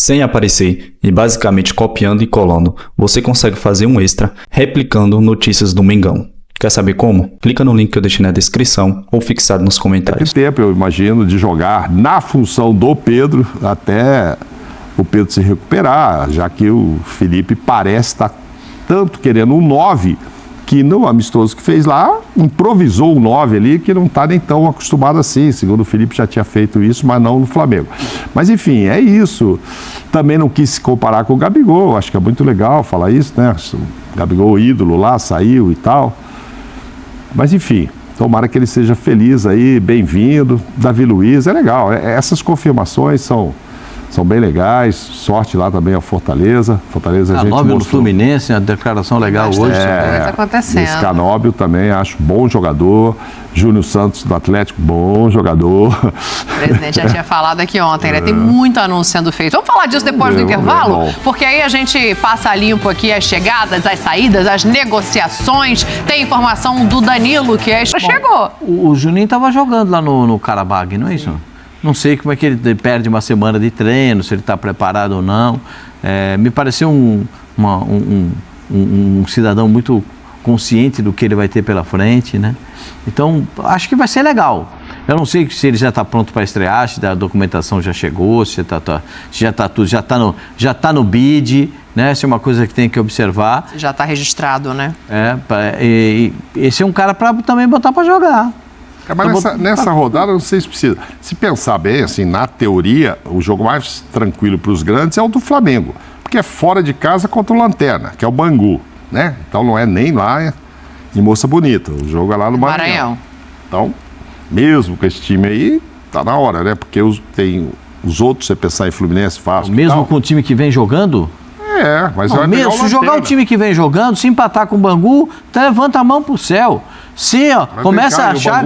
sem aparecer e basicamente copiando e colando, você consegue fazer um extra replicando notícias do Mengão. Quer saber como? Clica no link que eu deixei na descrição ou fixado nos comentários. Que tempo eu imagino de jogar na função do Pedro até o Pedro se recuperar, já que o Felipe parece estar tanto querendo um 9, que no amistoso que fez lá, improvisou um 9 ali, que não está nem tão acostumado assim. Segundo o Felipe já tinha feito isso, mas não no Flamengo. Mas enfim, é isso. Também não quis se comparar com o Gabigol, acho que é muito legal falar isso, né? O Gabigol ídolo lá, saiu e tal. Mas enfim, tomara que ele seja feliz aí, bem-vindo. Davi Luiz, é legal. Essas confirmações são bem legais. Sorte lá também ao Fortaleza. Fortaleza a gente Canóbio no mostrou. Fluminense, uma declaração legal hoje. Coisa acontecendo. Esse Canóbio também, acho bom jogador. Júnior Santos do Atlético, bom jogador. O presidente já tinha falado aqui ontem, né? Tem muito anúncio sendo feito. Vamos falar disso depois do intervalo? Porque aí a gente passa limpo aqui as chegadas, as saídas, as negociações. Tem informação do Danilo, que chegou. O Juninho estava jogando lá no Karabag, não é isso? Não sei como é que ele perde uma semana de treino, se ele está preparado ou não. Me pareceu um cidadão muito consciente do que ele vai ter pela frente, né? Então, acho que vai ser legal. Eu não sei se ele já está pronto para estrear, se a documentação já chegou, se já está no bid, né? Essa é uma coisa que tem que observar. Já está registrado, né? Esse é um cara para também botar para jogar. Mas nessa rodada, não sei se precisa. Se pensar bem, assim, na teoria, o jogo mais tranquilo para os grandes é o do Flamengo. Porque é fora de casa contra o Lanterna, que é o Bangu, né? Então não é nem lá em Moça Bonita. O jogo é lá no Maranhão. Então, mesmo com esse time aí, tá na hora, né? Porque tem os outros, você pensar em Fluminense, Vasco. Mesmo com o time que vem jogando? Mas não, mesmo se jogar o time que vem jogando, se empatar com o Bangu, levanta a mão pro céu. Se começa a achar,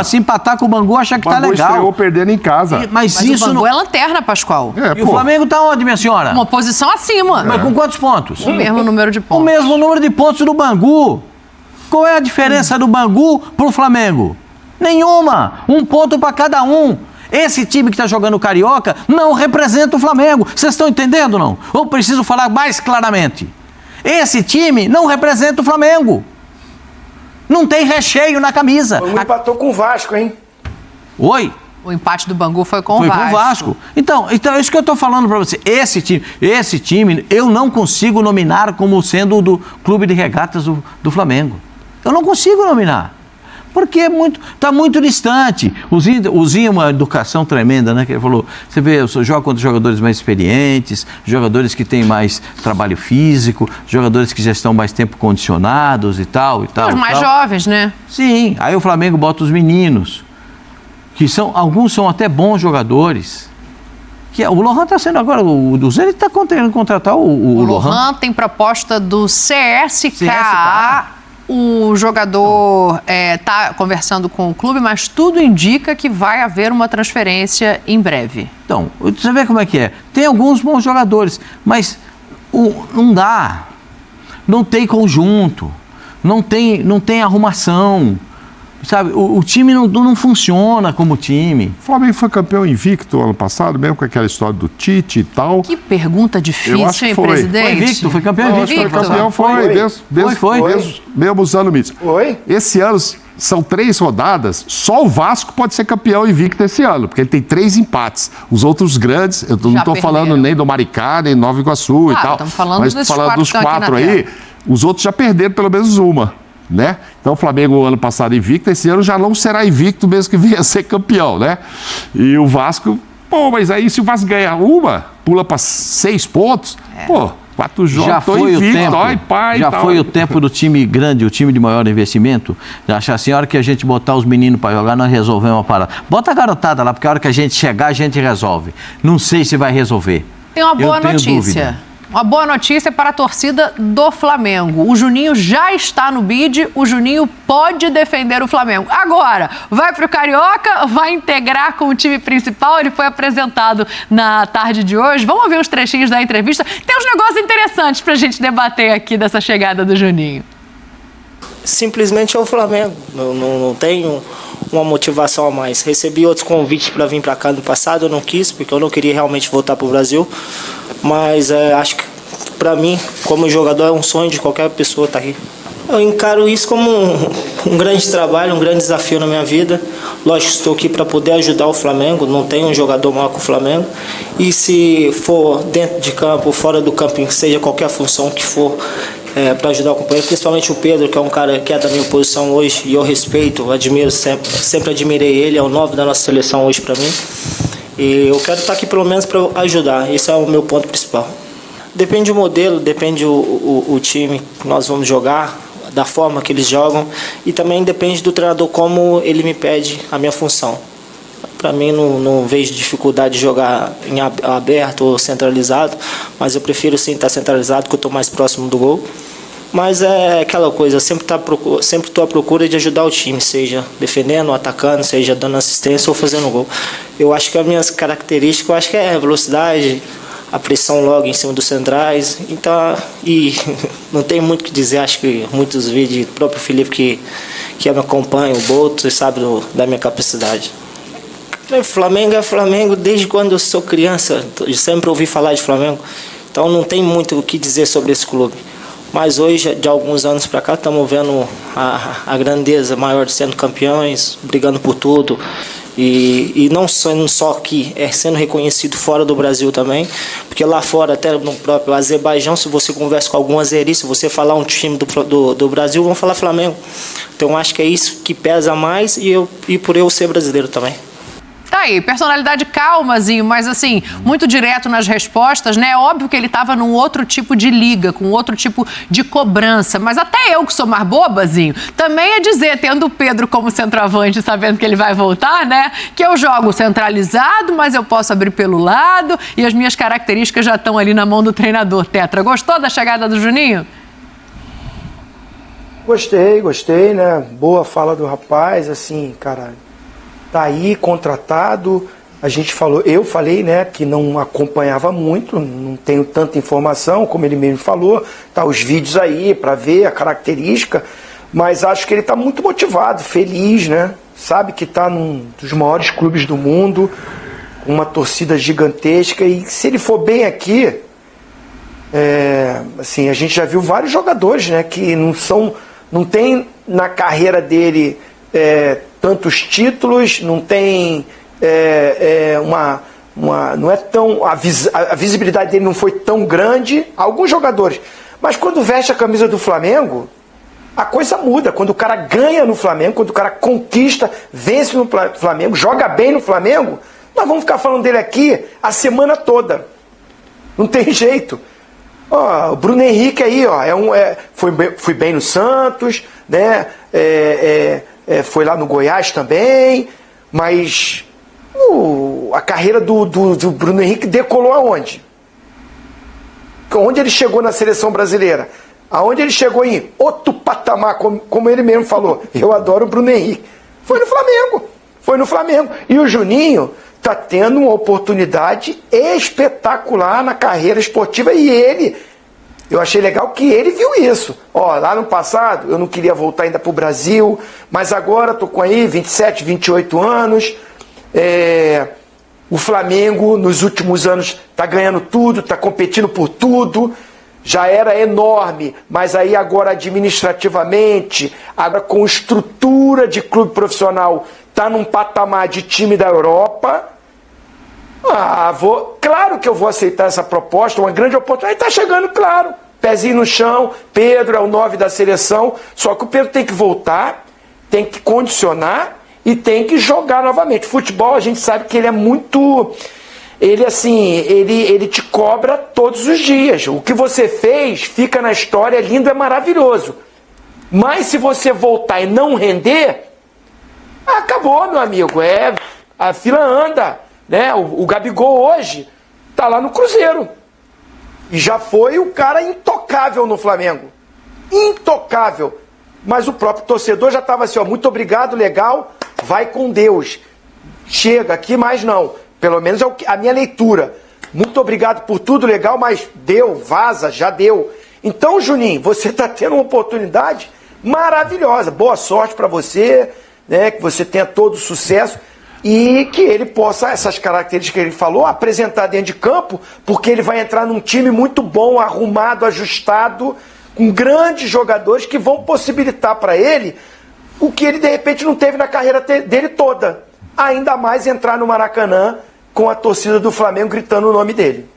se empatar com o Bangu, achar que tá legal. O Bangu estreou perdendo em casa. Mas isso o Bangu é lanterna, Pascoal. E o Flamengo tá onde, minha senhora? Uma posição acima. Mas com quantos pontos? O mesmo número de pontos. O mesmo número de pontos do Bangu. Qual é a diferença do Bangu pro Flamengo? Nenhuma. Um ponto para cada um. Esse time que está jogando o Carioca não representa o Flamengo. Vocês estão entendendo, não? Ou preciso falar mais claramente? Esse time não representa o Flamengo. Não tem recheio na camisa. O Bangu empatou com o Vasco, hein? Oi? O empate do Bangu foi com o Vasco. Foi com o Vasco. Então é isso que eu estou falando para você. Esse time eu não consigo nominar como sendo do clube de regatas do Flamengo. Eu não consigo nominar. Porque está muito distante. O Zinho é uma educação tremenda, né? Que ele falou, você vê, joga contra jogadores mais experientes, jogadores que têm mais trabalho físico, jogadores que já estão mais tempo condicionados e tal. Os mais jovens, né? Sim, aí o Flamengo bota os meninos, que alguns são até bons jogadores. O Lohan está sendo agora, o Zé está querendo contratar o Lohan. O Lohan tem proposta do CSKA. O jogador está conversando com o clube, mas tudo indica que vai haver uma transferência em breve. Então, você vê como é que é. Tem alguns bons jogadores, mas não dá. Não tem conjunto, não tem arrumação. Sabe, o time não funciona como time. O Flamengo foi campeão invicto ano passado, mesmo com aquela história do Tite e tal. Que pergunta difícil, hein, presidente? Foi invicto, foi campeão invicto. Foi mesmo usando o mito. Esse ano são 3 rodadas, só o Vasco pode ser campeão invicto esse ano, porque ele tem 3 empates. Os outros grandes, eu não estou falando nem do Maricá, nem do Nova Iguaçu e tal. Mas estou falando dos 4 aí, os outros já perderam pelo menos uma. Né? Então o Flamengo ano passado invicto, esse ano já não será invicto mesmo que venha a ser campeão, né? E o Vasco, mas aí se o Vasco ganhar uma, pula para 6 pontos, 4 jogos, já foi invicto, o tempo, já foi o tempo do time grande, o time de maior investimento, de achar assim, a hora que a gente botar os meninos para jogar, nós resolvemos uma parada. Bota a garotada lá, porque a hora que a gente chegar, a gente resolve. Não sei se vai resolver. Tem uma boa notícia. Uma boa notícia para a torcida do Flamengo. O Juninho já está no bid, o Juninho pode defender o Flamengo. Agora, vai para o Carioca, vai integrar com o time principal, ele foi apresentado na tarde de hoje. Vamos ouvir uns trechinhos da entrevista. Tem uns negócios interessantes para a gente debater aqui dessa chegada do Juninho. simplesmente é o Flamengo. Não tenho uma motivação a mais. Recebi outros convites para vir para cá no passado, eu não quis, porque eu não queria realmente voltar para o Brasil. Mas acho que para mim, como jogador, é um sonho de qualquer pessoa estar aqui. Eu encaro isso como um grande trabalho, um grande desafio na minha vida. Lógico, estou aqui para poder ajudar o Flamengo, não tem um jogador maior que o Flamengo. E se for dentro de campo, fora do campo, seja qualquer função que for, para ajudar o companheiro, principalmente o Pedro, que é um cara que é da minha posição hoje, e eu respeito, admiro sempre admirei ele, é o 9 da nossa seleção hoje para mim. E eu quero estar aqui pelo menos para ajudar, esse é o meu ponto principal. Depende do modelo, depende o time que nós vamos jogar, da forma que eles jogam, e também depende do treinador como ele me pede a minha função. Para mim não vejo dificuldade de jogar em aberto ou centralizado, mas eu prefiro sim estar centralizado, porque eu estou mais próximo do gol. Mas é aquela coisa, eu sempre estou à procura de ajudar o time, seja defendendo, atacando, seja dando assistência ou fazendo gol. Eu acho que as minhas características, eu acho que é velocidade, a pressão logo em cima dos centrais, então, e não tem muito o que dizer, acho que muitos vídeos, o próprio Felipe que me acompanha, o Boto, sabe da minha capacidade. Flamengo é Flamengo desde quando eu sou criança, eu sempre ouvi falar de Flamengo, então não tem muito o que dizer sobre esse clube. Mas hoje, de alguns anos para cá, estamos vendo a grandeza maior de sendo campeões, brigando por tudo. E não só aqui, sendo reconhecido fora do Brasil também, porque lá fora, até no próprio Azerbaijão, se você conversa com algum azeri, se você falar um time do Brasil, vão falar Flamengo. Então acho que é isso que pesa mais, e por eu ser brasileiro também. Tá aí, personalidade calmazinho, mas assim, muito direto nas respostas, né? É óbvio que ele estava num outro tipo de liga, com outro tipo de cobrança, mas até eu que sou mais bobazinho, também é dizer, tendo o Pedro como centroavante, sabendo que ele vai voltar, né? Que eu jogo centralizado, mas eu posso abrir pelo lado e as minhas características já estão ali na mão do treinador. Tetra, gostou da chegada do Juninho? Gostei, né? Boa fala do rapaz, assim, cara... Tá aí, contratado, eu falei, né, que não acompanhava muito, não tenho tanta informação, como ele mesmo falou, tá os vídeos aí para ver a característica, mas acho que ele tá muito motivado, feliz, né, sabe que tá num dos maiores clubes do mundo, com uma torcida gigantesca, e se ele for bem aqui, assim, a gente já viu vários jogadores, né, que não tem na carreira dele tantos títulos, não tem não é tão a visibilidade dele não foi tão grande, alguns jogadores, mas quando veste a camisa do Flamengo, a coisa muda. Quando o cara ganha no Flamengo, quando o cara conquista, vence no Flamengo, joga bem no Flamengo, nós vamos ficar falando dele aqui a semana toda, não tem jeito. O Bruno Henrique aí, foi bem no Santos, né? Foi lá no Goiás também, mas a carreira do Bruno Henrique decolou aonde? Onde ele chegou na seleção brasileira? Aonde ele chegou em outro patamar, como ele mesmo falou. Eu adoro o Bruno Henrique. Foi no Flamengo. E o Juninho está tendo uma oportunidade espetacular na carreira esportiva, e eu achei legal que ele viu isso. Lá no passado eu não queria voltar ainda para o Brasil, mas agora estou com aí 27, 28 anos. O Flamengo nos últimos anos está ganhando tudo, está competindo por tudo. Já era enorme, mas aí agora administrativamente, agora com estrutura de clube profissional, está num patamar de time da Europa. Claro que eu vou aceitar essa proposta, uma grande oportunidade. Está chegando, claro. Pezinho no chão, Pedro é o 9 da seleção, só que o Pedro tem que voltar, tem que condicionar e tem que jogar novamente. Futebol, a gente sabe que ele é muito... Ele te cobra todos os dias. O que você fez fica na história, é lindo, é maravilhoso. Mas se você voltar e não render, acabou, meu amigo. A fila anda. Né? O Gabigol hoje está lá no Cruzeiro. E já foi o cara intocável no Flamengo. Intocável. Mas o próprio torcedor já estava assim, muito obrigado, legal, vai com Deus. Chega aqui, mas não. Pelo menos é a minha leitura. Muito obrigado por tudo, legal, mas deu, vaza, já deu. Então, Juninho, você está tendo uma oportunidade maravilhosa. Boa sorte para você, né? Que você tenha todo o sucesso e que ele possa, essas características que ele falou, apresentar dentro de campo, porque ele vai entrar num time muito bom, arrumado, ajustado, com grandes jogadores que vão possibilitar para ele o que ele de repente não teve na carreira dele toda. Ainda mais entrar no Maracanã com a torcida do Flamengo gritando o nome dele.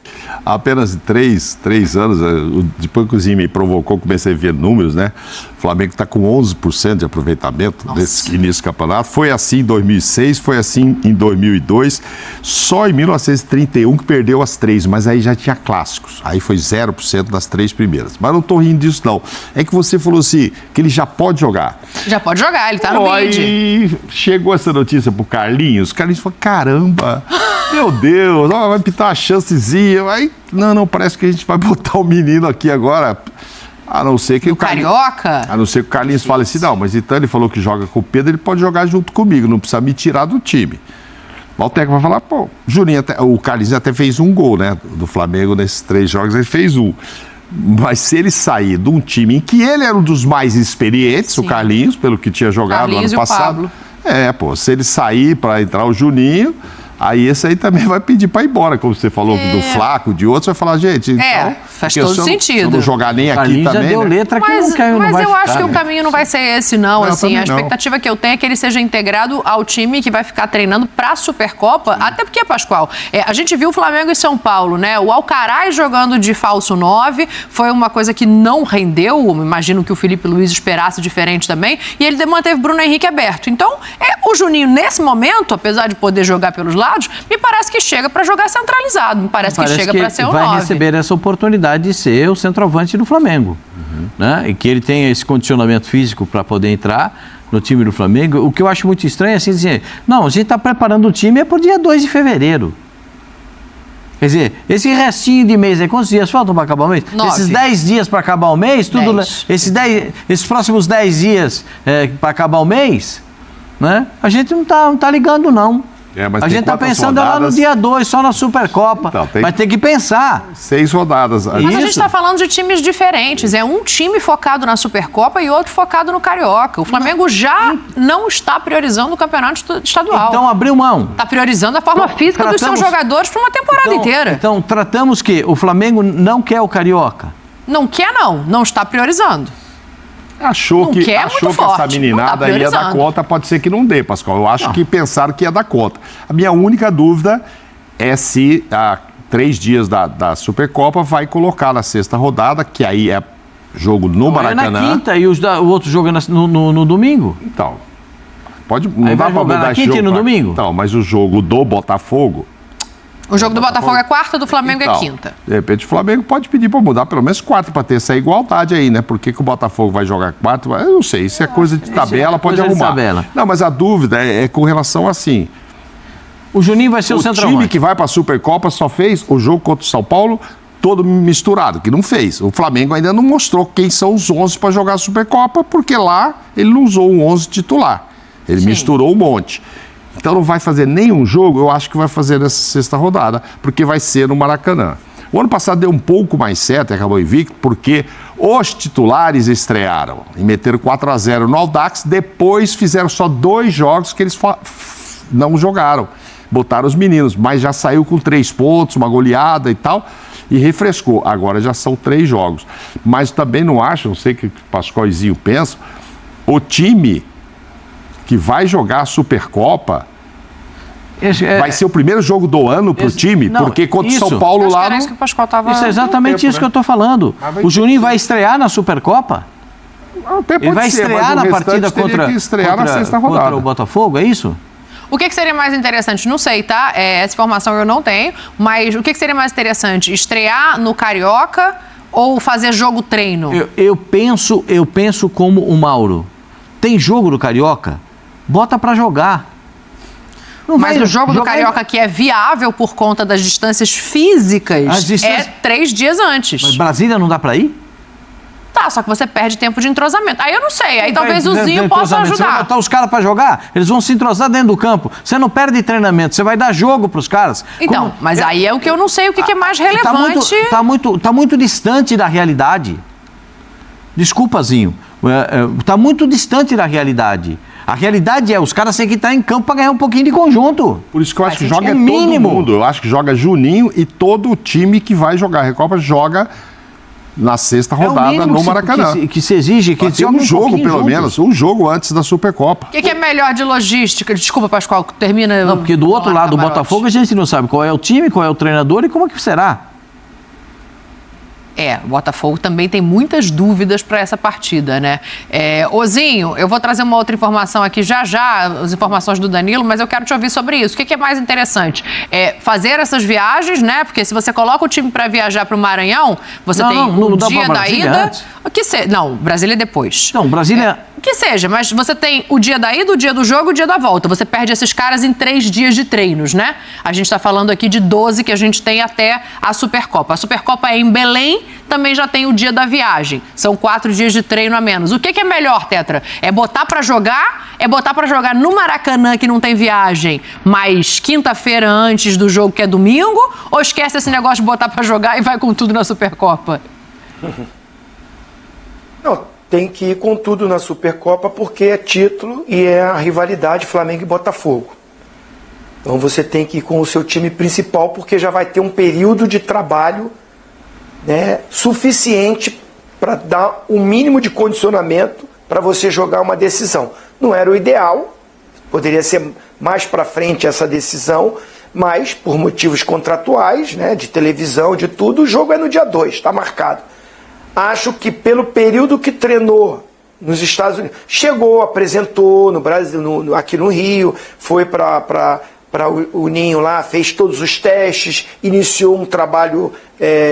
Há apenas 3 anos, depois que o Zinho me provocou, comecei a ver números, né? O Flamengo está com 11% de aproveitamento desse início do campeonato. Foi assim em 2006, foi assim em 2002. Só em 1931 que perdeu as 3, mas aí já tinha clássicos. Aí foi 0% das 3 primeiras. Mas não estou rindo disso, não. É que você falou assim, que ele já pode jogar. Já pode jogar, ele está no bid. Aí chegou essa notícia pro Carlinhos. O Carlinhos falou, caramba, meu Deus, vai pintar uma chancezinha. Aí, não, parece que a gente vai botar o menino aqui agora. A não ser que o Carioca? A não ser que o Carlinhos fale assim, não, mas então ele falou que joga com o Pedro, ele pode jogar junto comigo, não precisa me tirar do time. O técnico vai falar, pô, o Carlinhos até fez um gol, né, do Flamengo nesses 3 jogos, ele fez um. Mas se ele sair de um time em que ele era um dos mais experientes, sim, o Carlinhos, pelo que tinha jogado no ano passado. Se ele sair para entrar o Juninho, aí esse aí também vai pedir para ir embora, como você falou do Flaco, de outros, vai falar, gente, então, faz todo sentido. Se eu não jogar nem aqui também, já deu letra que mas não vai eu ficar, acho que o caminho não vai ser esse, não. Assim, a expectativa que eu tenho é que ele seja integrado ao time que vai ficar treinando para a Supercopa, até porque, Pascoal, a gente viu o Flamengo e São Paulo, né? O Alcaraz jogando de falso 9 foi uma coisa que não rendeu, imagino que o Felipe Luiz esperasse diferente também, e ele manteve Bruno Henrique aberto. Então, o Juninho, nesse momento, apesar de poder jogar pelos lados, me parece que chega para jogar centralizado, me parece que chega para ser o 9. Vai receber essa oportunidade de ser o centroavante do Flamengo, né? E que ele tenha esse condicionamento físico para poder entrar no time do Flamengo. O que eu acho muito estranho é assim dizer, não, a gente está preparando o time para o dia 2 de fevereiro. Quer dizer, esse restinho de mês aí, quantos dias faltam para acabar o mês? 9. Esses 10 dias para acabar o mês, esses próximos 10 dias para acabar o mês, né? A gente não tá ligando, não. Mas a gente está pensando lá no dia 2, só na Supercopa. Então, mas tem que pensar. 6 rodadas. Mas a gente está falando de times diferentes. É um time focado na Supercopa e outro focado no Carioca. O Flamengo já não está priorizando o campeonato estadual. Então abriu mão. Está priorizando a forma física dos seus jogadores para uma temporada inteira. Então tratamos que o Flamengo não quer o Carioca. Não quer, não está priorizando. Achou que essa meninada ia dar conta, pode ser que não dê, Pascoal. Eu acho que pensaram que ia dar conta. A minha única dúvida é se há 3 dias da Supercopa vai colocar na 6ª rodada, que aí é jogo no Maracanã. É na quinta e o outro jogo é no domingo. Então, não dá para mudar esse jogo. Quinta e no domingo? Então, mas o jogo do Botafogo... O jogo do Botafogo é quarta, do Flamengo é quinta. De repente o Flamengo pode pedir para mudar pelo menos 4 para ter essa igualdade aí, né? Por que o Botafogo vai jogar 4? Eu não sei, isso é coisa de tabela, pode arrumar. Não, mas a dúvida é com relação assim. O Juninho vai ser o centroavante. O time que vai para a Supercopa só fez o jogo contra o São Paulo todo misturado, que não fez. O Flamengo ainda não mostrou quem são os 11 para jogar a Supercopa, porque lá ele não usou o 11 titular. Ele misturou um monte. Então não vai fazer nenhum jogo, eu acho que vai fazer nessa 6ª rodada, porque vai ser no Maracanã. O ano passado deu um pouco mais certo, acabou invicto, porque os titulares estrearam e meteram 4-0 no Audax, depois fizeram só 2 jogos que eles não jogaram. Botaram os meninos, mas já saiu com 3 pontos, uma goleada e tal, e refrescou. Agora já são 3 jogos. Mas também não acho, não sei o que o Pascoal e Zinho pensam, o time que vai jogar a Supercopa vai ser o primeiro jogo do ano para o time, porque contra o São Paulo lá... Isso que o Pascoal tava... Isso é exatamente isso que eu estou falando. O Juninho vai estrear na Supercopa? Ele vai estrear na partida contra o Botafogo, é isso? O que seria mais interessante? Não sei, tá? Essa informação eu não tenho, mas o que seria mais interessante? Estrear no Carioca ou fazer jogo treino? Eu penso como o Mauro. Tem jogo do Carioca? Bota pra jogar. Mas o jogo do Carioca que é viável por conta das distâncias físicas é 3 dias antes. Mas Brasília não dá pra ir? Tá, só que você perde tempo de entrosamento. Aí eu não sei, aí talvez o Zinho possa ajudar. Você vai botar os caras pra jogar, eles vão se entrosar dentro do campo. Você não perde treinamento, você vai dar jogo pros caras. Então, mas aí é o que eu não sei o que é mais relevante. Tá muito distante da realidade. Desculpa, Zinho. Está muito distante da realidade. A realidade é, os caras têm que estar em campo para ganhar um pouquinho de conjunto. Por isso que eu acho que joga é todo mínimo. mundo. Eu acho que joga Juninho e todo o time que vai jogar a Recopa joga na sexta rodada no Maracanã. Que se exige que tem um jogo, pelo menos, um jogo antes da Supercopa. O que é melhor de logística? Desculpa, Pascoal, termina. Não, porque do outro lado do Botafogo a gente não sabe qual é o time, qual é o treinador e como é que será. O Botafogo também tem muitas dúvidas para essa partida, né? Ozinho, eu vou trazer uma outra informação aqui já, as informações do Danilo, mas eu quero te ouvir sobre isso. O que é mais interessante? Fazer essas viagens, né? Porque se você coloca o time para viajar para o Maranhão, você tem o dia da ida... Não, Brasília é depois. Não, Brasília... Que seja, mas você tem o dia da ida, o dia do jogo e o dia da volta. Você perde esses caras em 3 dias de treinos, né? A gente está falando aqui de 12 que a gente tem até a Supercopa. A Supercopa é em Belém, também já tem o dia da viagem. São 4 dias de treino a menos. O que é melhor, Tetra? É botar para jogar? É botar para jogar no Maracanã, que não tem viagem, mas quinta-feira antes do jogo, que é domingo? Ou esquece esse negócio de botar para jogar e vai com tudo na Supercopa? Não. Tem que ir com tudo na Supercopa porque é título e é a rivalidade Flamengo e Botafogo. Então você tem que ir com o seu time principal porque já vai ter um período de trabalho, né, suficiente para dar o mínimo de condicionamento para você jogar uma decisão. Não era o ideal, poderia ser mais para frente essa decisão, mas por motivos contratuais, né, de televisão, de tudo, o jogo é no dia 2, está marcado. Acho que pelo período que treinou nos Estados Unidos, chegou, apresentou no Brasil, aqui no Rio, foi para o Ninho lá, fez todos os testes, iniciou um trabalho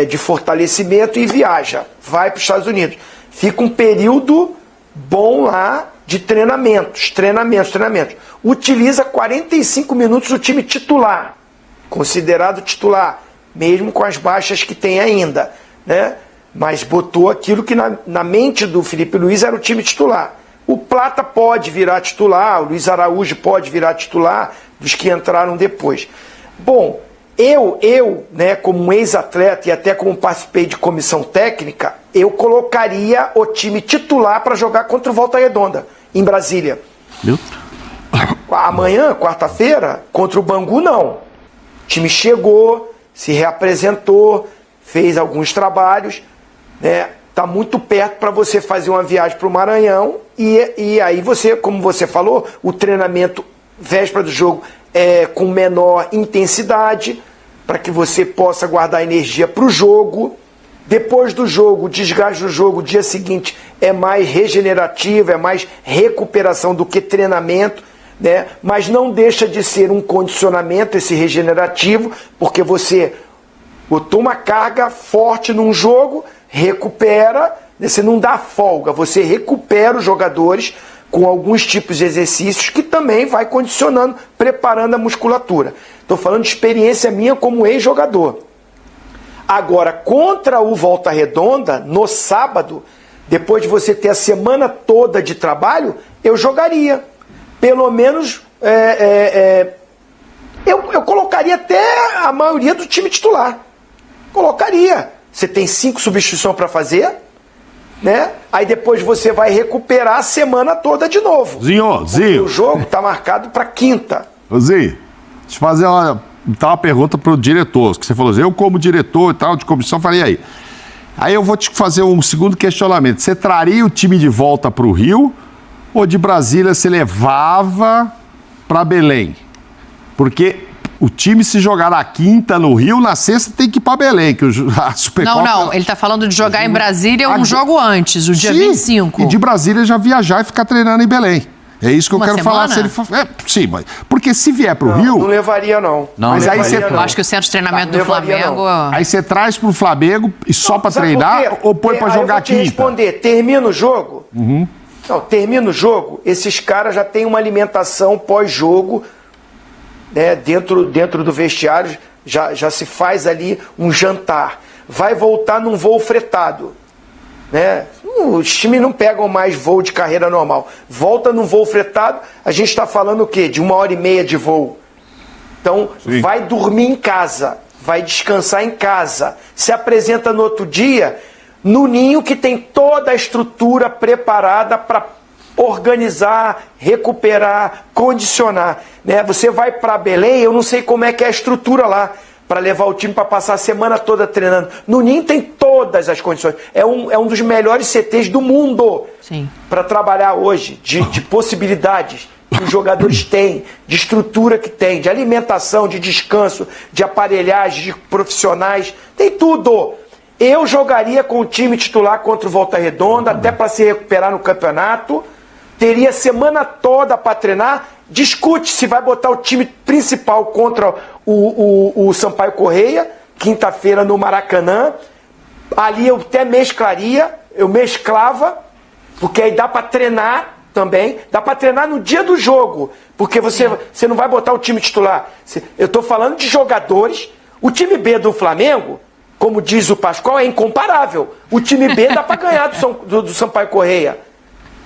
de fortalecimento e viaja, vai para os Estados Unidos. Fica um período bom lá de treinamentos. Utiliza 45 minutos o time titular, considerado titular, mesmo com as baixas que tem ainda, né? Mas botou aquilo que na mente do Felipe Luiz era o time titular. O Plata pode virar titular, o Luiz Araújo pode virar titular, dos que entraram depois. Bom, eu, né, como um ex-atleta e até como participei de comissão técnica, eu colocaria o time titular para jogar contra o Volta Redonda, em Brasília. Amanhã, quarta-feira, contra o Bangu, não. O time chegou, se reapresentou, fez alguns trabalhos, né? Tá muito perto para você fazer uma viagem para o Maranhão e aí você, como você falou, o treinamento véspera do jogo é com menor intensidade para que você possa guardar energia para o jogo. Depois do jogo, o desgaste do jogo, o dia seguinte é mais regenerativo, é mais recuperação do que treinamento, né? Mas não deixa de ser um condicionamento esse regenerativo, porque você botou uma carga forte num jogo, recupera, você não dá folga, você recupera os jogadores com alguns tipos de exercícios que também vai condicionando, preparando a musculatura. Estou falando de experiência minha como ex-jogador. Agora, contra o Volta Redonda, no sábado, depois de você ter a semana toda de trabalho, eu jogaria. Pelo menos, eu colocaria até a maioria do time titular. Colocaria. Você tem 5 substituições para fazer, né? Aí depois você vai recuperar a semana toda de novo. Zinho. O jogo está marcado para quinta. Zinho, deixa eu fazer uma pergunta para o diretor. Que você falou assim, eu como diretor e tal, de comissão, falei aí. Aí eu vou te fazer um segundo questionamento. Você traria o time de volta para o Rio ou de Brasília você levava para Belém? Porque o time, se jogar na quinta no Rio, na sexta tem que ir para Belém, que a Supercopa... Não, ele está falando de jogar em Brasília um jogo antes, o dia 25. E de Brasília já viajar e ficar treinando em Belém. É isso que eu quero falar. Se ele sim, mas porque se vier para o Rio... Não levaria, não. Mas aí você... Eu acho que o centro de treinamento do Flamengo... Aí você traz para o Flamengo e só para treinar ou põe para jogar quinta? Eu vou te responder, termina o jogo... Não, termina o jogo, esses caras já têm uma alimentação pós-jogo, né, dentro do vestiário, já se faz ali um jantar. Vai voltar num voo fretado, né? Os times não pegam mais voo de carreira normal. Volta num voo fretado, a gente está falando o quê? De 1h30 de voo. Então, sim, vai dormir em casa, vai descansar em casa, se apresenta no outro dia, no Ninho, que tem toda a estrutura preparada para organizar, recuperar, condicionar, né? Você vai para Belém, eu não sei como é que é a estrutura lá, para levar o time para passar a semana toda treinando. No Ninho tem todas as condições. É um dos melhores CTs do mundo para trabalhar hoje, de possibilidades que os jogadores têm, de estrutura que tem, de alimentação, de descanso, de aparelhagem, de profissionais, tem tudo. Eu jogaria com o time titular contra o Volta Redonda, até para se recuperar no campeonato. Teria semana toda para treinar. Discute se vai botar o time principal contra o Sampaio Correia, quinta-feira no Maracanã. Ali eu até mesclava, porque aí dá para treinar também. Dá para treinar no dia do jogo, porque você não vai botar o time titular. Eu estou falando de jogadores. O time B do Flamengo, como diz o Pascoal, é incomparável. O time B dá para ganhar do Sampaio Correia.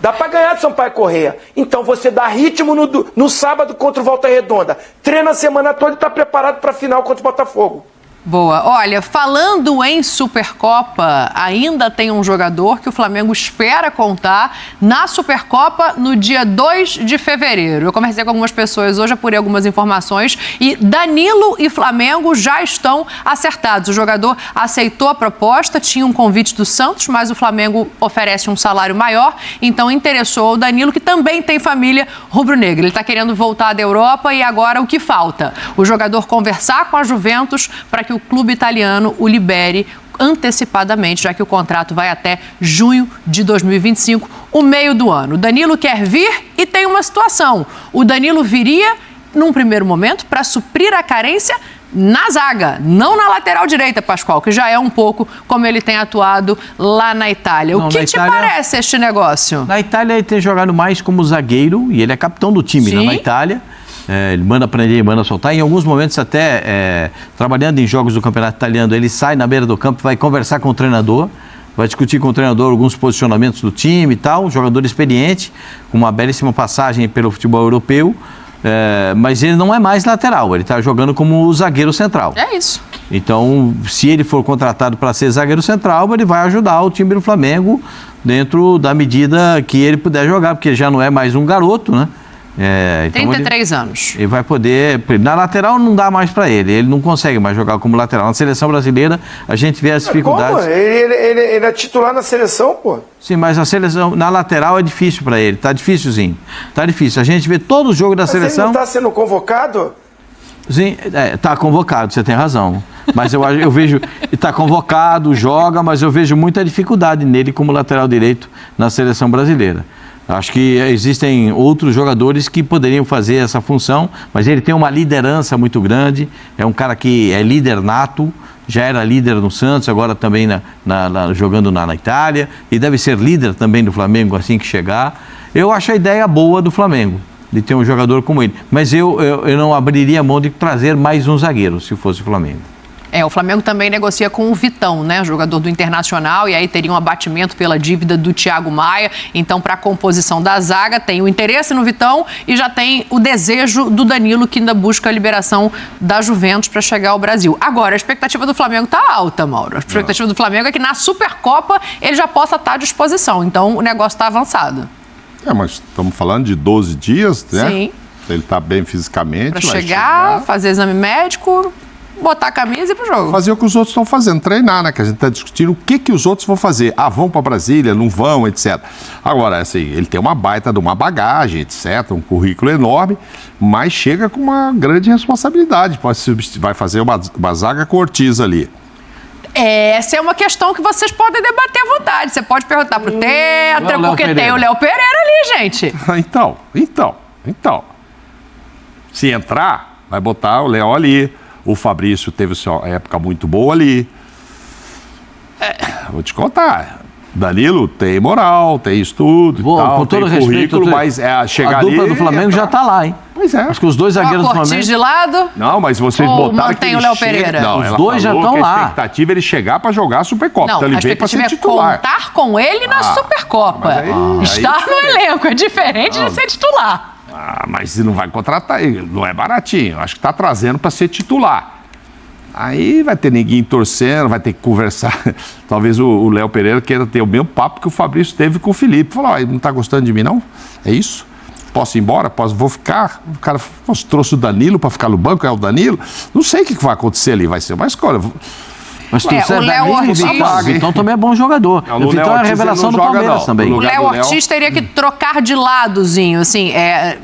Dá para ganhar do Sampaio Correia. Então você dá ritmo no sábado contra o Volta Redonda. Treina a semana toda e está preparado para a final contra o Botafogo. Boa. Olha, falando em Supercopa, ainda tem um jogador que o Flamengo espera contar na Supercopa no dia 2 de fevereiro. Eu conversei com algumas pessoas hoje, apurei algumas informações e Danilo e Flamengo já estão acertados. O jogador aceitou a proposta, tinha um convite do Santos, mas o Flamengo oferece um salário maior, então interessou o Danilo, que também tem família rubro-negra. Ele está querendo voltar da Europa e agora o que falta? O jogador conversar com a Juventus para que o clube italiano o libere antecipadamente, já que o contrato vai até junho de 2025, o meio do ano. O Danilo quer vir e tem uma situação. O Danilo viria, num primeiro momento, para suprir a carência na zaga, não na lateral direita, Pascoal, que já é um pouco como ele tem atuado lá na Itália. O que te parece este negócio? Na Itália ele tem jogado mais como zagueiro e ele é capitão do time lá na Itália. Ele manda prender, manda soltar. Em alguns momentos, até trabalhando em jogos do campeonato italiano, ele sai na beira do campo, vai conversar com o treinador, vai discutir com o treinador alguns posicionamentos do time e tal. Um jogador experiente, com uma belíssima passagem pelo futebol europeu, mas ele não é mais lateral, ele está jogando como zagueiro central. É isso. Então, se ele for contratado para ser zagueiro central, ele vai ajudar o time do Flamengo dentro da medida que ele puder jogar, porque ele já não é mais um garoto, né? Então 33 anos. Ele vai poder... Na lateral não dá mais para ele não consegue mais jogar como lateral. Na seleção brasileira a gente vê as dificuldades. Como? Ele é titular na seleção, pô. Sim, mas a seleção, na lateral é difícil para ele, tá difícilzinho. Tá difícil. A gente vê todo o jogo da seleção... Ele não tá sendo convocado? Sim, tá convocado, você tem razão. Mas eu vejo, está convocado, joga, mas eu vejo muita dificuldade nele como lateral direito na seleção brasileira. Acho que existem outros jogadores que poderiam fazer essa função, mas ele tem uma liderança muito grande, é um cara que é líder nato, já era líder no Santos, agora também jogando na Itália, e deve ser líder também do Flamengo assim que chegar. Eu acho a ideia boa do Flamengo, de ter um jogador como ele, mas eu não abriria mão de trazer mais um zagueiro, se fosse o Flamengo. O Flamengo também negocia com o Vitão, né, jogador do Internacional, e aí teria um abatimento pela dívida do Thiago Maia. Então, para a composição da zaga, tem o interesse no Vitão e já tem o desejo do Danilo, que ainda busca a liberação da Juventus para chegar ao Brasil. Agora, a expectativa do Flamengo está alta, Mauro. A expectativa do Flamengo é que na Supercopa ele já possa estar à disposição. Então, o negócio está avançado. Mas estamos falando de 12 dias, né? Sim. Ele está bem fisicamente. Para chegar, fazer exame médico, botar a camisa e ir pro jogo. Fazer o que os outros estão fazendo, treinar, né? Que a gente está discutindo o que os outros vão fazer. Vão para Brasília, não vão, etc. Agora, assim, ele tem uma baita de uma bagagem, etc., um currículo enorme, mas chega com uma grande responsabilidade. Vai fazer uma zaga com Ortiz ali. Essa é uma questão que vocês podem debater à vontade. Você pode perguntar pro Tetra, porque tem o Léo Pereira ali, gente. Então. Se entrar, vai botar o Léo ali. O Fabrício teve sua época muito boa ali. Vou te contar. Danilo tem moral, tem estudo, com todo tem respeito, currículo, mas chegar a dupla ali, do Flamengo já está lá, hein? Pois é. Acho que os dois zagueiros do Flamengo... Ortiz de lado? Não, mas vocês botaram que mantém o Léo Pereira? Não, os dois já estão lá. A expectativa é ele chegar para jogar a Supercopa. Não, então ele veio para ser titular. Contar com ele na Supercopa. Estar no elenco é diferente de ser titular. Mas não vai contratar ele, não é baratinho. Acho que está trazendo para ser titular. Aí vai ter ninguém torcendo, vai ter que conversar. Talvez o Léo Pereira queira ter o mesmo papo que o Fabrício teve com o Felipe. Falou, não está gostando de mim não? É isso? Posso ir embora? Vou ficar? O cara trouxe o Danilo para ficar no banco, é o Danilo? Não sei o que vai acontecer ali, vai ser uma escolha. Mas tu o Léo Ortiz... O Vitão também é bom jogador. O Vitão é a revelação do Palmeiras também. O Léo Ortiz teria que trocar de ladozinho, assim,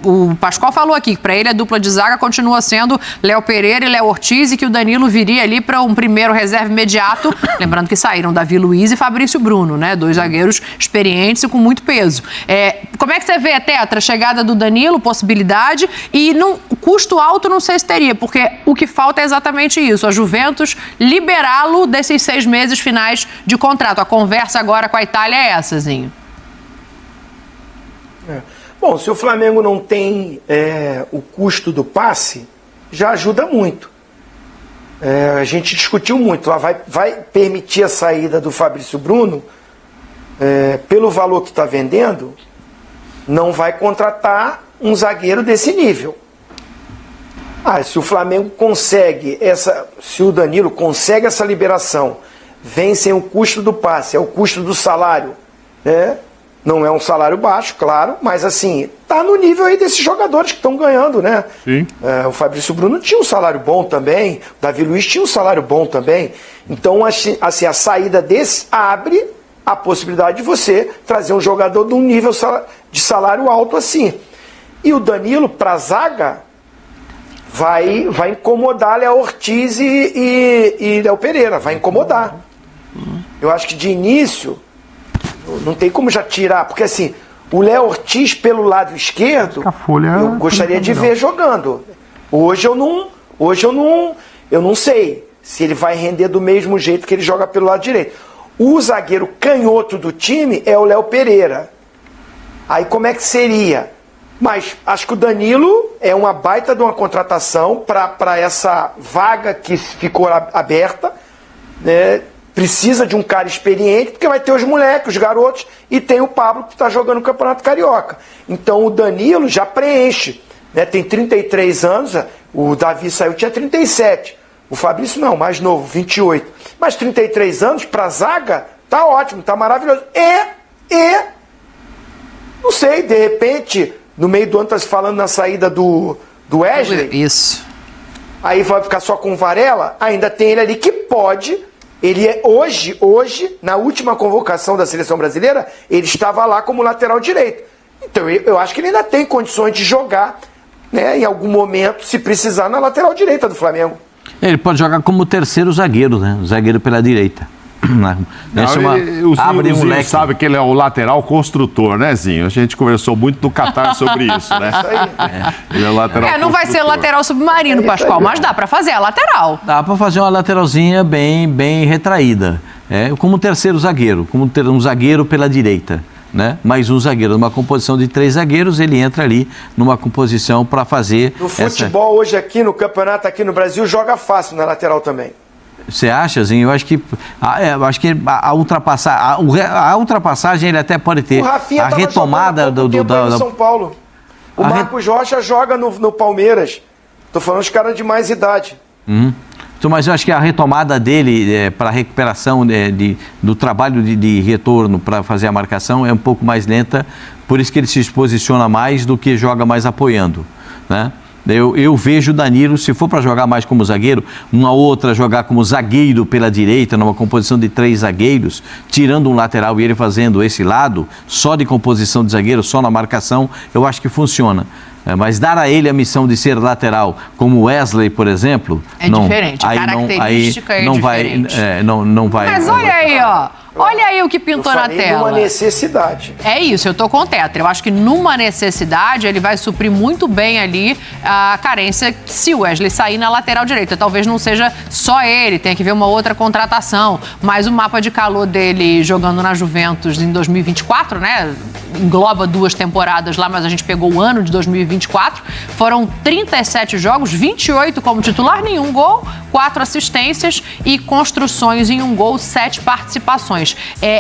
o Pascoal falou aqui que para ele a dupla de zaga continua sendo Léo Pereira e Léo Ortiz e que o Danilo viria ali para um primeiro reserva imediato, lembrando que saíram Davi Luiz e Fabrício Bruno, né, 2 zagueiros experientes e com muito peso. Como é que você vê, Tetra, a chegada do Danilo, possibilidade, e custo alto não sei se teria, porque o que falta é exatamente isso, a Juventus liberá-lo desses 6 meses finais de contrato. A conversa agora com a Itália é essa, Zinho. Bom, se o Flamengo não tem o custo do passe, já ajuda muito. A gente discutiu muito. Vai permitir a saída do Fabrício Bruno, pelo valor que está vendendo, não vai contratar um zagueiro desse nível. Se o Flamengo consegue se o Danilo consegue essa liberação, vem sem o custo do passe, é o custo do salário, né? Não é um salário baixo, claro, mas assim, tá no nível aí desses jogadores que estão ganhando, né? Sim. O Fabrício Bruno tinha um salário bom também, o Davi Luiz tinha um salário bom também. Então, assim, a saída desse abre a possibilidade de você trazer um jogador de um nível de salário alto assim. E o Danilo, pra zaga, vai incomodar Léo Ortiz e Léo Pereira, vai incomodar. Eu acho que de início não tem como já tirar, porque assim, o Léo Ortiz pelo lado esquerdo, eu gostaria de ver jogando. Hoje eu não sei se ele vai render do mesmo jeito que ele joga pelo lado direito. O zagueiro canhoto do time é o Léo Pereira. Aí como é que seria? Mas acho que o Danilo é uma baita de uma contratação para essa vaga que ficou aberta, né? Precisa de um cara experiente, porque vai ter os moleques, os garotos, e tem o Pablo que está jogando o Campeonato Carioca. Então o Danilo já preenche, né? Tem 33 anos, o Davi saiu, tinha 37. O Fabrício não, mais novo, 28. Mas 33 anos para zaga, tá ótimo, tá maravilhoso. Não sei, de repente... No meio do ano está se falando na saída do Wesley. Isso. Aí vai ficar só com o Varela. Ainda tem ele ali que pode. Ele é hoje, na última convocação da Seleção Brasileira, ele estava lá como lateral direito. Então eu acho que ele ainda tem condições de jogar, né, em algum momento, se precisar, na lateral direita do Flamengo. Ele pode jogar como terceiro zagueiro, né? Zagueiro pela direita. O Zinho sabe que ele é o lateral construtor, né, Zinho? A gente conversou muito no Catar sobre isso, né? Ele é o lateral não vai ser lateral submarino, Pascoal, mas dá para fazer a lateral. Dá para fazer uma lateralzinha bem retraída. Como terceiro zagueiro, como ter um zagueiro pela direita, né? Mais um zagueiro. Numa composição de 3 zagueiros, ele entra ali numa composição para fazer... No futebol, hoje aqui no campeonato, aqui no Brasil, joga fácil na lateral também. Você acha, Zinho? Eu acho que a ultrapassagem ele até pode ter. O Rafinha a retomada do São Paulo. O Marcos Rocha joga no Palmeiras. Tô falando de caras de mais idade. Então, mas eu acho que a retomada dele para a recuperação do trabalho de retorno para fazer a marcação é um pouco mais lenta, por isso que ele se posiciona mais do que joga mais apoiando, né? Eu vejo o Danilo, se for para jogar mais como zagueiro, uma outra jogar como zagueiro pela direita, numa composição de 3 zagueiros, tirando um lateral e ele fazendo esse lado, só de composição de zagueiro, só na marcação, eu acho que funciona. Mas dar a ele a missão de ser lateral, como Wesley, por exemplo... diferente, a característica é diferente. Não vai... Mas olha aí, ó. Olha aí o que pintou na tela. Numa necessidade. É isso, eu tô com o Tetra. Eu acho que numa necessidade ele vai suprir muito bem ali a carência se o Wesley sair na lateral direita. Talvez não seja só ele, tem que ver uma outra contratação. Mas o mapa de calor dele jogando na Juventus em 2024, né? Engloba 2 temporadas lá, mas a gente pegou o ano de 2024. Foram 37 jogos, 28 como titular, nenhum gol, 4 assistências e construções em 1 gol, 7 participações. Mas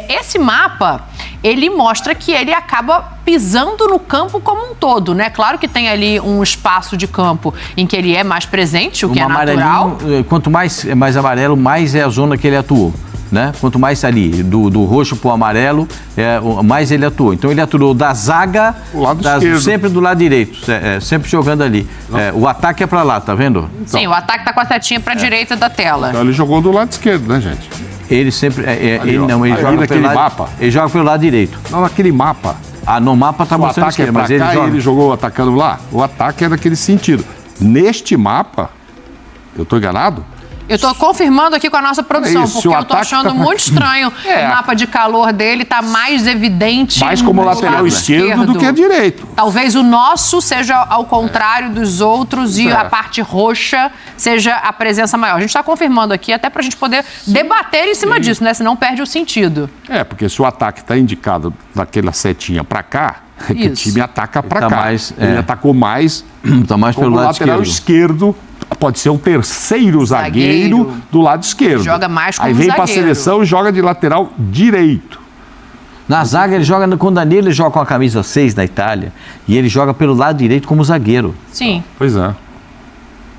esse mapa, ele mostra que ele acaba pisando no campo como um todo, né? Claro que tem ali um espaço de campo em que ele é mais presente, o que é natural. Quanto mais amarelo, mais é a zona que ele atuou. Né? Quanto mais ali, do roxo para o amarelo, mais ele atuou. Então ele atuou da zaga, sempre do lado direito, sempre jogando ali. O ataque é para lá, tá vendo? Então, sim, o ataque está com a setinha para a direita da tela. Então ele jogou do lado esquerdo, né, gente? Ele sempre. Ele joga pelo lado direito. Não, naquele mapa. No mapa está mostrando esquerda, mas ele jogou atacando lá. O ataque é naquele sentido. Neste mapa, eu estou enganado? Eu estou confirmando aqui com a nossa produção, porque eu estou achando muito estranho. O mapa de calor dele está mais evidente. Mais como lateral esquerdo do que direito. Talvez o nosso seja ao contrário dos outros e a parte roxa seja a presença maior. A gente está confirmando aqui até para a gente poder debater em cima disso, né? Senão perde o sentido. Porque se o ataque está indicado daquela setinha para cá, que o time ataca para cá. Ele atacou mais, pelo lado lateral esquerdo. Pode ser o terceiro zagueiro do lado esquerdo. Joga mais como Aí vem para a seleção e joga de lateral direito. Na zaga, ele joga com o Danilo, ele joga com a camisa 6 na Itália. E ele joga pelo lado direito como zagueiro. Sim. Pois é.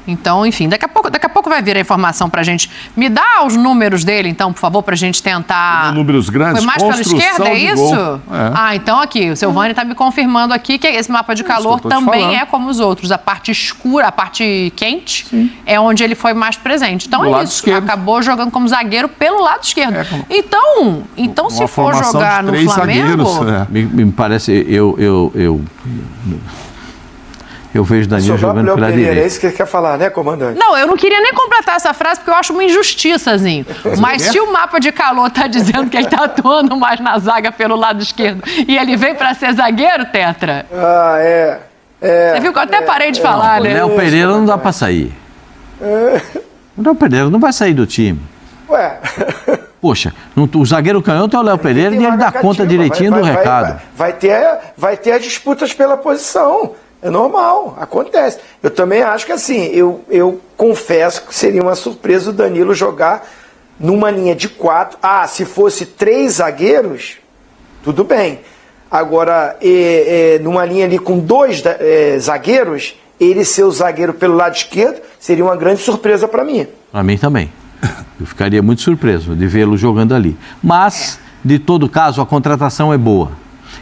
Então, enfim, daqui a pouco vai vir a informação pra gente. Me dá os números dele, então, por favor, pra gente tentar... Números grandes, foi mais pela esquerda, é isso? É. Então aqui, o Silvani tá me confirmando aqui que esse mapa de calor também é como os outros. A parte escura, a parte quente, é onde ele foi mais presente. Então é isso, acabou jogando como zagueiro pelo lado esquerdo. Então se for jogar no Flamengo... Me parece, eu vejo Danilo jogando pela direita. É isso que ele quer falar, né, comandante? Não, eu não queria nem completar essa frase porque eu acho uma injustiçazinho. Mas se o mapa de calor tá dizendo que ele tá atuando mais na zaga pelo lado esquerdo e ele vem para ser zagueiro, Tetra? Você viu que eu até parei de falar, né? O Léo Pereira não dá para sair. O Léo Pereira não vai sair do time. Ué... Poxa, o zagueiro canhoto é o Léo Pereira e ele dá conta direitinho do recado. Vai ter as disputas pela posição. É normal, acontece. Eu também acho que assim, eu confesso que seria uma surpresa o Danilo jogar numa linha de 4. Se fosse 3 zagueiros, tudo bem. Agora, numa linha ali com 2 zagueiros, ele ser o zagueiro pelo lado esquerdo seria uma grande surpresa para mim. Para mim também. Eu ficaria muito surpreso de vê-lo jogando ali. Mas, de todo caso, a contratação é boa.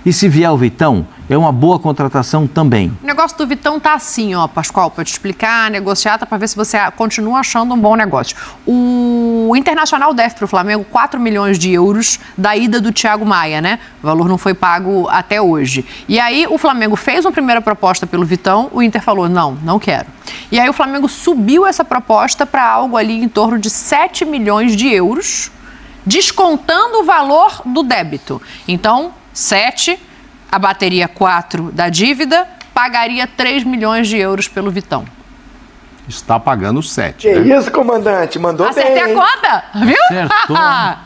E se vier o Vitão, é uma boa contratação também. O negócio do Vitão tá assim, ó, Pascoal, para te explicar, negociar, para ver se você continua achando um bom negócio. O Internacional deve para o Flamengo 4 milhões de euros da ida do Thiago Maia, né? O valor não foi pago até hoje. E aí o Flamengo fez uma primeira proposta pelo Vitão, o Inter falou, não quero. E aí o Flamengo subiu essa proposta para algo ali em torno de 7 milhões de euros, descontando o valor do débito. Então, 7, abateria 4 da dívida, pagaria 3 milhões de euros pelo Vitão. Está pagando 7. Que isso, comandante? Mandou Acertei bem. Acertei a conta, viu? Acertou.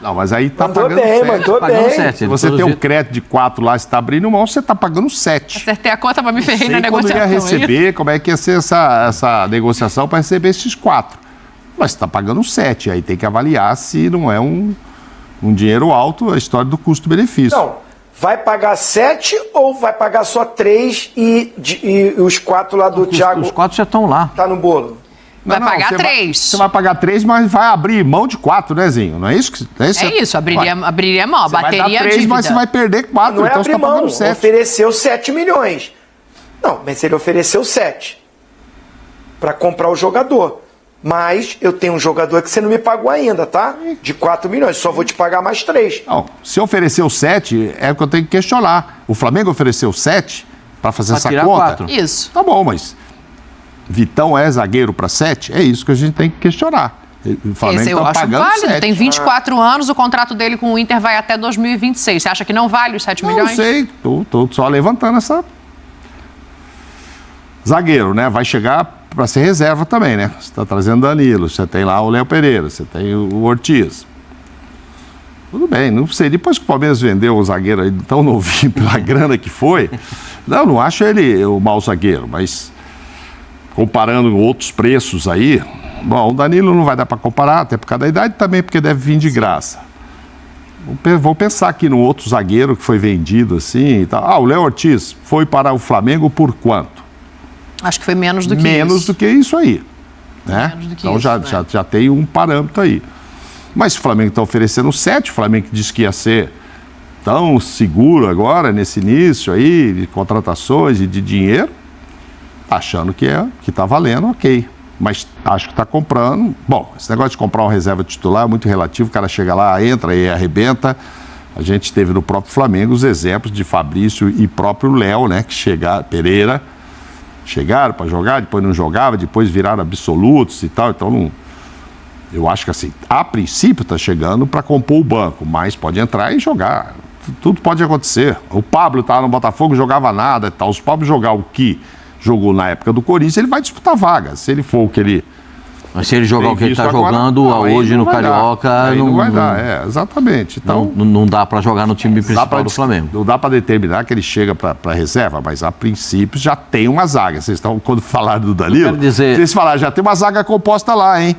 Não, mas aí está mandou pagando bem, 7. Mandou pagando bem. 7. Se você tem um crédito de 4 lá, você está abrindo mão, você está pagando 7. Acertei a conta, mas me ferrei na negociação. Quando ia receber, como é que ia ser essa negociação para receber esses 4? Mas você está pagando 7, aí tem que avaliar se não é um dinheiro alto, a história do custo-benefício. Não. Vai pagar 7 ou vai pagar só 3 e os 4 lá do Thiago? Os 4 já estão lá. Tá no bolo. Vai pagar 3. Você vai pagar 3, mas vai abrir mão de 4, né, Zinho? Não é isso? Abriria mão, abateria vai dar 3, dívida. mas você vai perder 4, Não é então você abrir está pagando mão, 7. ofereceu 7 milhões. Não, mas ele ofereceu 7 para comprar o jogador. Mas eu tenho um jogador que você não me pagou ainda, tá? De 4 milhões, só vou te pagar mais 3. Não, se ofereceu 7, é o que eu tenho que questionar. O Flamengo ofereceu 7 para fazer essa conta? 4. Isso. Tá bom, mas Vitão é zagueiro para 7? É isso que a gente tem que questionar. O Flamengo Esse eu tá acho pagando válido. 7. Tem 24 anos, o contrato dele com o Inter vai até 2026. Você acha que não vale os 7 milhões? Não sei, tô só levantando essa... Zagueiro, né? Vai chegar para ser reserva também, né? Você está trazendo Danilo, você tem lá o Léo Pereira, você tem o Ortiz. Tudo bem, não sei. Depois que o Palmeiras vendeu o zagueiro aí tão novinho pela grana que foi, não acho ele o mau zagueiro, mas comparando outros preços aí, bom, o Danilo não vai dar para comparar, até por causa da idade também, porque deve vir de graça. Vou pensar aqui no outro zagueiro que foi vendido assim e tal. O Léo Ortiz foi para o Flamengo por quanto? Acho que foi menos do que isso. Menos do que isso aí. Né? Menos do que então isso, já tem um parâmetro aí. Mas o Flamengo está oferecendo 7, o Flamengo disse que ia ser tão seguro agora, nesse início aí, de contratações e de dinheiro, achando que está valendo, ok. Mas acho que está comprando. Bom, esse negócio de comprar uma reserva titular é muito relativo, o cara chega lá, entra e arrebenta. A gente teve no próprio Flamengo os exemplos de Fabrício e próprio Léo, né, Pereira, chegaram para jogar, depois não jogava, depois viraram absolutos e tal, então não... Eu acho que assim, a princípio está chegando para compor o banco, mas pode entrar e jogar. Tudo pode acontecer. O Pablo estava no Botafogo, jogava nada e tal. Se o Pablo jogar o que jogou na época do Corinthians, ele vai disputar vaga. Se ele for o que ele... Mas se ele jogar o que ele está jogando hoje no Carioca... Aí não vai dar, exatamente. Então, não dá para jogar no time principal do Flamengo. Não dá para determinar que ele chega para reserva, mas a princípio já tem uma zaga. Vocês estão, quando falaram do Danilo, vocês falaram, já tem uma zaga composta lá, hein?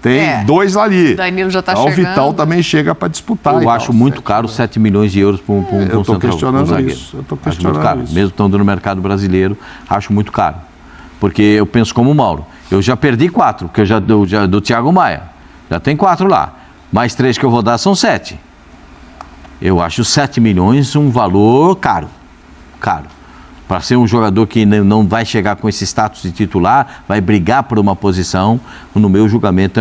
Tem 2 ali. O Danilo já está chegando. chegando. O Vital também chega para disputar. Eu acho muito caro 7 milhões de euros para um zagueiro. Eu estou questionando isso. Acho muito caro. Mesmo estando no mercado brasileiro, acho muito caro. Porque eu penso como o Mauro. Eu já perdi 4, porque do Thiago Maia. Já tem 4 lá. Mais 3 que eu vou dar são 7. Eu acho 7 milhões um valor caro. Caro. Para ser um jogador que não vai chegar com esse status de titular, vai brigar por uma posição, no meu julgamento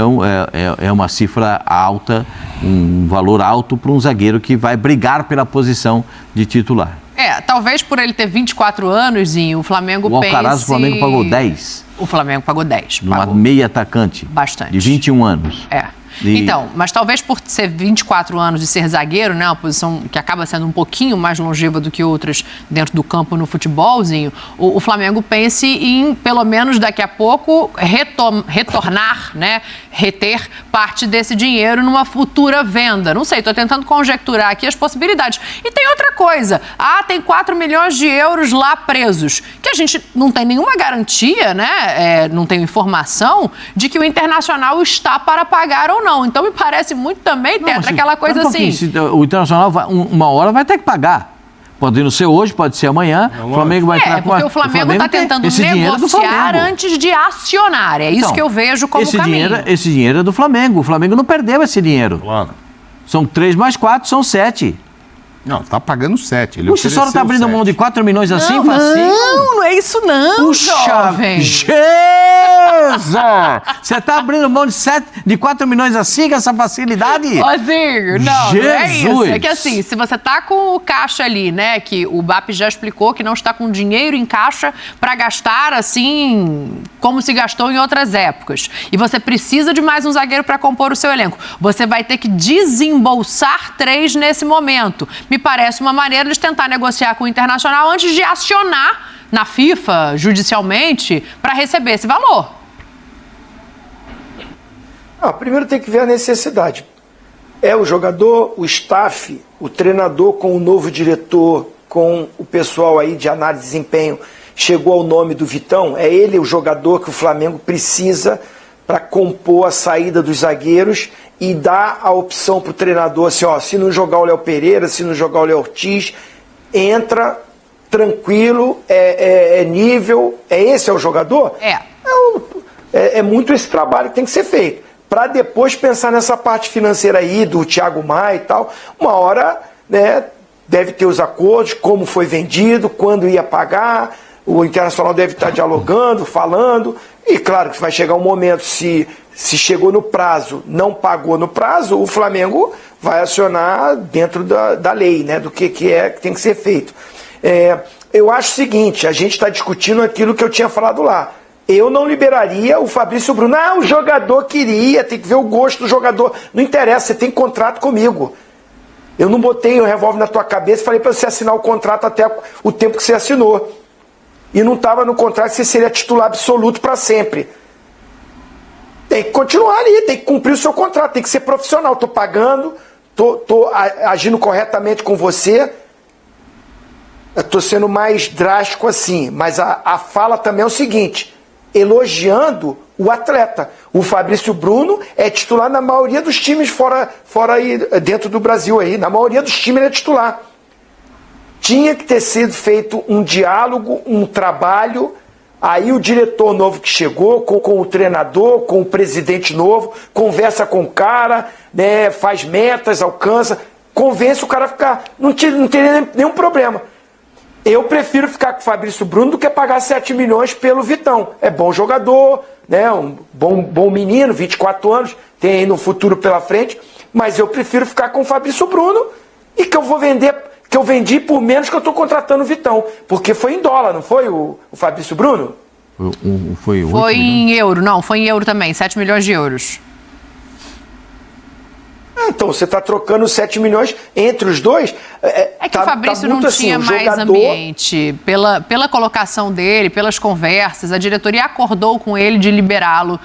é uma cifra alta, um valor alto para um zagueiro que vai brigar pela posição de titular. Talvez por ele ter 24 anos, o Flamengo pense... O Alcaraz, o Flamengo pagou 10. O Flamengo pagou 10. Numa meia atacante. Bastante. De 21 anos. Então, mas talvez por ser 24 anos e ser zagueiro, né, uma posição que acaba sendo um pouquinho mais longeva do que outras dentro do campo no futebolzinho, o Flamengo pense em, pelo menos daqui a pouco, retornar, né, reter parte desse dinheiro numa futura venda. Não sei, estou tentando conjecturar aqui as possibilidades. E tem outra coisa, tem 4 milhões de euros lá presos, que a gente não tem nenhuma garantia, né, não tem informação de que o Internacional está para pagar ou não. Então me parece muito também, Tetra, aquela coisa assim... O Internacional, uma hora vai ter que pagar. Pode não ser hoje, pode ser amanhã. O Flamengo vai entrar com... porque o Flamengo está tentando negociar antes de acionar. É isso que eu vejo como caminho. Esse dinheiro é do Flamengo. O Flamengo não perdeu esse dinheiro. Claro. São 3 mais 4, são 7. Não, está pagando 7. Ele Puxa, a senhora está abrindo mão de 4 milhões assim? Não é isso não, jovem. Jesus! Você está abrindo mão de 4 milhões assim, com essa facilidade? Ozinho, não é isso. É que assim, se você tá com o caixa ali, né, que o BAP já explicou que não está com dinheiro em caixa para gastar assim, como se gastou em outras épocas, e você precisa de mais um zagueiro para compor o seu elenco, você vai ter que desembolsar 3 nesse momento. Me parece uma maneira de tentar negociar com o Internacional antes de acionar na FIFA, judicialmente, para receber esse valor. Primeiro tem que ver a necessidade. É o jogador, o staff, o treinador com o novo diretor, com o pessoal aí de análise de desempenho, chegou ao nome do Vitão. É ele o jogador que o Flamengo precisa para compor a saída dos zagueiros e dar a opção para o treinador, assim, se não jogar o Léo Pereira, se não jogar o Léo Ortiz, entra tranquilo, é nível, esse é o jogador? É muito esse trabalho que tem que ser feito, para depois pensar nessa parte financeira aí do Thiago Maia e tal. Uma hora, né, deve ter os acordos, como foi vendido, quando ia pagar, o Internacional deve estar dialogando, falando, e claro que vai chegar um momento, se chegou no prazo, não pagou no prazo, o Flamengo vai acionar dentro da lei, né, do que tem que ser feito. Eu acho o seguinte, a gente está discutindo aquilo que eu tinha falado lá. Eu não liberaria o Fabrício Bruno. O jogador queria, tem que ver o gosto do jogador. Não interessa, você tem contrato comigo. Eu não botei o revólver na tua cabeça e falei para você assinar o contrato até o tempo que você assinou. E não estava no contrato que você seria titular absoluto para sempre. Tem que continuar ali, tem que cumprir o seu contrato, tem que ser profissional. Estou pagando, estou agindo corretamente com você. Estou sendo mais drástico assim, mas a fala também é o seguinte, elogiando o atleta. O Fabrício Bruno é titular na maioria dos times fora aí, dentro do Brasil aí. Na maioria dos times ele é titular. Tinha que ter sido feito um diálogo, um trabalho. Aí o diretor novo que chegou, com o treinador, com o presidente novo, conversa com o cara, né, faz metas, alcança, convence o cara a ficar. Não teria nenhum problema. Eu prefiro ficar com o Fabrício Bruno do que pagar 7 milhões pelo Vitão. É bom jogador, né, um bom menino, 24 anos, tem aí no futuro pela frente, mas eu prefiro ficar com o Fabrício Bruno e que eu vou vender, que eu vendi por menos que eu estou contratando o Vitão. Porque foi em dólar, não foi o Fabrício Bruno? Foi em euro, não, foi em euro também, 7 milhões de euros. Então, você está trocando 7 milhões entre os dois. É que o Fabrício não tinha mais ambiente. Pela colocação dele, pelas conversas, a diretoria acordou com ele de liberá-lo,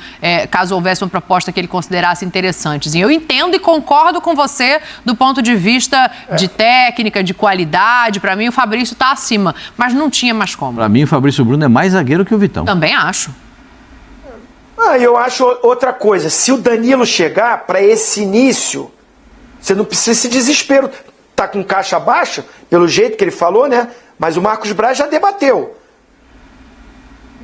caso houvesse uma proposta que ele considerasse interessante. Eu entendo e concordo com você do ponto de vista de técnica, de qualidade. Para mim, o Fabrício está acima, mas não tinha mais como. Para mim, o Fabrício Bruno é mais zagueiro que o Vitão. Também acho. Eu acho outra coisa. Se o Danilo chegar para esse início, você não precisa se desespero. Tá com caixa baixa, pelo jeito que ele falou, né? Mas o Marcos Braz já debateu.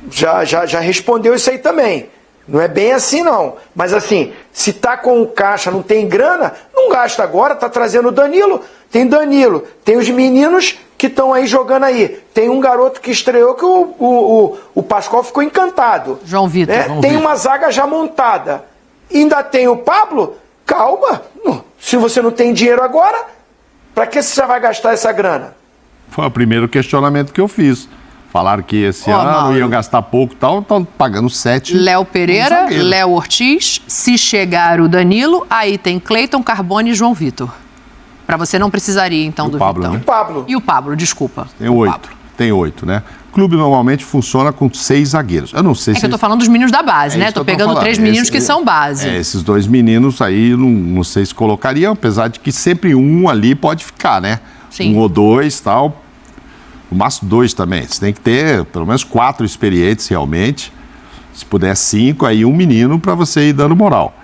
Já respondeu isso aí também. Não é bem assim, não. Mas assim, se tá com o caixa, não tem grana, não gasta agora, tá trazendo o Danilo. Tem Danilo, tem os meninos que estão aí jogando aí. Tem um garoto que estreou que o Pascoal ficou encantado. João Vitor. Né? Tem uma zaga já montada. Ainda tem o Pablo. Calma. Se você não tem dinheiro agora, para que você já vai gastar essa grana? Foi o primeiro questionamento que eu fiz. Falaram que esse ano iam gastar pouco e tal, estão pagando 7. Léo Pereira, Léo Ortiz, se chegar o Danilo, aí tem Cleiton, Carbone e João Vitor. Para você não precisaria, então, do Pablo, Vitão. né? O Pablo. E o Pablo, desculpa. Tem 8. Tem 8, né? O clube normalmente funciona com 6 zagueiros. Eu não sei se... que eu tô falando dos meninos da base, né? Tô pegando 3 meninos que são base. Esses 2 meninos aí, não sei se colocariam, apesar de que sempre um ali pode ficar, né? Sim. 1 ou 2 e tal. No máximo 2 também. Você tem que ter pelo menos 4 experientes realmente. Se puder 5, aí um menino para você ir dando moral.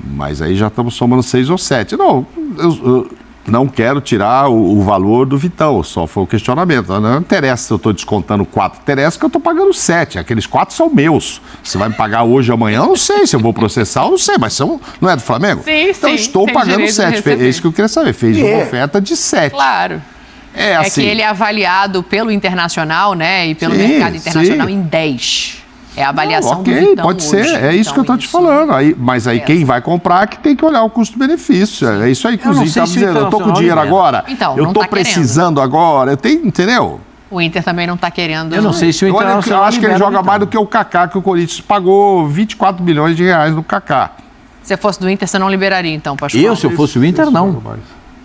Mas aí já estamos somando 6 ou 7. Não, eu não quero tirar o valor do Vitão, só foi o questionamento. Não interessa se eu estou descontando 4, interessa que eu estou pagando 7. Aqueles 4 são meus. Você vai me pagar hoje ou amanhã, eu não sei. Se eu vou processar, eu não sei, mas não é do Flamengo? Sim, então sim, estou pagando 7. É isso que eu queria saber. Fez uma oferta de 7. Claro. Assim, que ele é avaliado pelo Internacional, né? E pelo mercado internacional em 10. É a avaliação do Vitão pode ser, hoje. é isso que eu estou te falando. Mas aí quem vai comprar que tem que olhar o custo-benefício. É isso aí que o Zinho está dizendo. Eu estou com dinheiro agora, eu estou precisando agora, entendeu? O Inter também não está querendo. Eu não sei se o Internacional... Eu acho que ele joga mais do que o Kaká, que o Corinthians pagou 24 milhões de reais no Kaká. Se fosse do Inter, você não liberaria, então, Pascoal? Se eu fosse o Inter, não.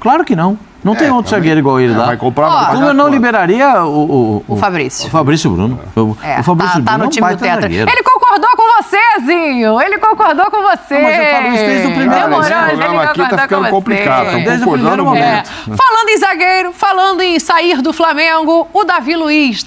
Claro que não. Não tem outro zagueiro igual ele lá. Vai comprar, como eu não liberaria o Fabrício. O Fabrício Bruno. O Fabrício tá Bruno no time do Tetra. zagueiro. Ele concordou com você, Zinho. Ele concordou com você. Mas eu falo isso desde o primeiro momento. Esse programa aqui tá ficando complicado. Desde o primeiro momento. Falando em zagueiro, falando em sair do Flamengo, o Davi Luiz